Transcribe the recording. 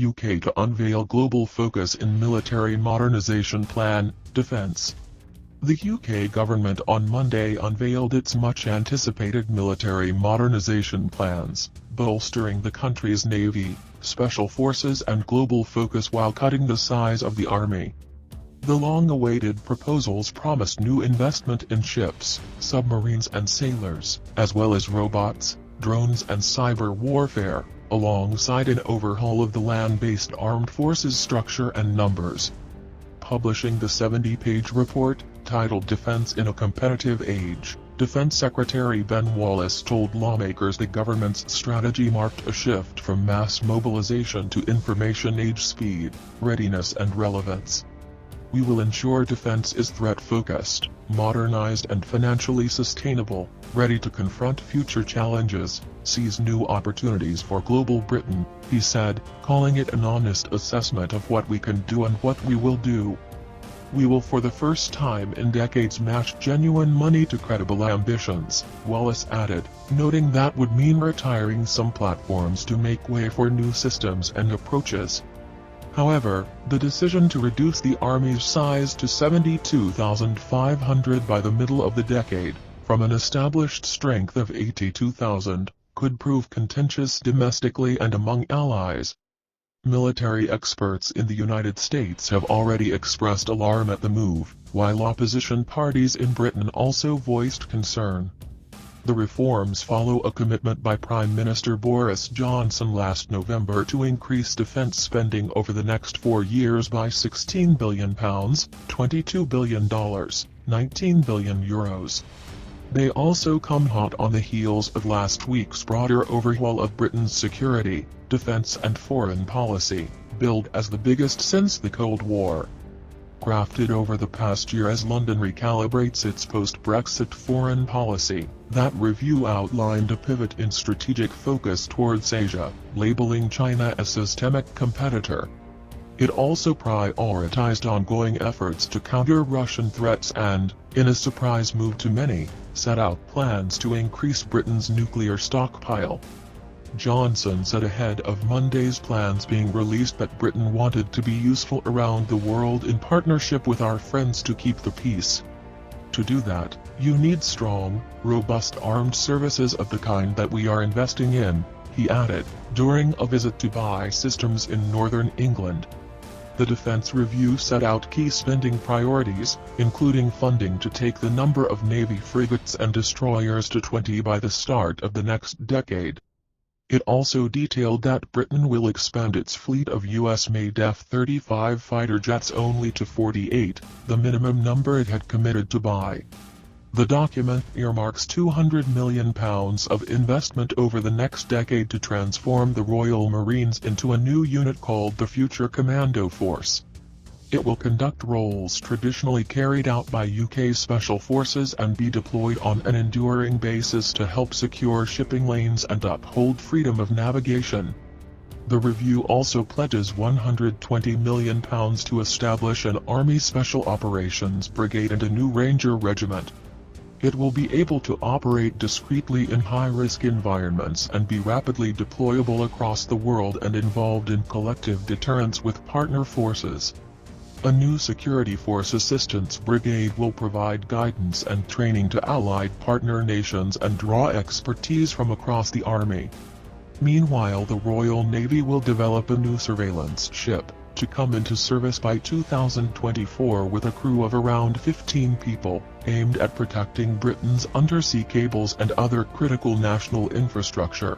UK to unveil global focus in military modernisation plan, defence. The UK government on Monday unveiled its much-anticipated military modernisation plans, bolstering the country's navy, special forces and global focus while cutting the size of the army. The long-awaited proposals promised new investment in ships, submarines and sailors, as well as robots, drones and cyber warfare, alongside an overhaul of the land-based armed forces structure and numbers. Publishing the 70-page report, titled Defense in a Competitive Age, Defense Secretary Ben Wallace told lawmakers the government's strategy marked a shift from mass mobilization to information-age speed, readiness and relevance. We will ensure defense is threat-focused, modernized and financially sustainable, ready to confront future challenges, seize new opportunities for global Britain, he said, calling it an honest assessment of what we can do and what we will do. We will for the first time in decades match genuine money to credible ambitions, Wallace added, noting that would mean retiring some platforms to make way for new systems and approaches. However, the decision to reduce the Army's size to 72,500 by the middle of the decade, from an established strength of 82,000, could prove contentious domestically and among allies. Military experts in the United States have already expressed alarm at the move, while opposition parties in Britain also voiced concern. The reforms follow a commitment by Prime Minister Boris Johnson last November to increase defence spending over the next 4 years by £16 billion, $22 billion, €19 billion. They also come hot on the heels of last week's broader overhaul of Britain's security, defence and foreign policy, billed as the biggest since the Cold War. Crafted over the past year as London recalibrates its post-Brexit foreign policy, that review outlined a pivot in strategic focus towards Asia, labeling China a systemic competitor. It also prioritized ongoing efforts to counter Russian threats and, in a surprise move to many, set out plans to increase Britain's nuclear stockpile. Johnson said ahead of Monday's plans being released that Britain wanted to be useful around the world in partnership with our friends to keep the peace. To do that, you need strong, robust armed services of the kind that we are investing in, he added, during a visit to buy systems in northern England. The Defense Review set out key spending priorities, including funding to take the number of Navy frigates and destroyers to 20 by the start of the next decade. It also detailed that Britain will expand its fleet of US-made F-35 fighter jets only to 48, the minimum number it had committed to buy. The document earmarks £200 million of investment over the next decade to transform the Royal Marines into a new unit called the Future Commando Force. It will conduct roles traditionally carried out by UK Special Forces and be deployed on an enduring basis to help secure shipping lanes and uphold freedom of navigation. The review also pledges £120 million to establish an Army Special Operations Brigade and a new Ranger Regiment. It will be able to operate discreetly in high-risk environments and be rapidly deployable across the world and involved in collective deterrence with partner forces. A new Security Force Assistance Brigade will provide guidance and training to allied partner nations and draw expertise from across the Army. Meanwhile, the Royal Navy will develop a new surveillance ship, to come into service by 2024 with a crew of around 15 people, aimed at protecting Britain's undersea cables and other critical national infrastructure.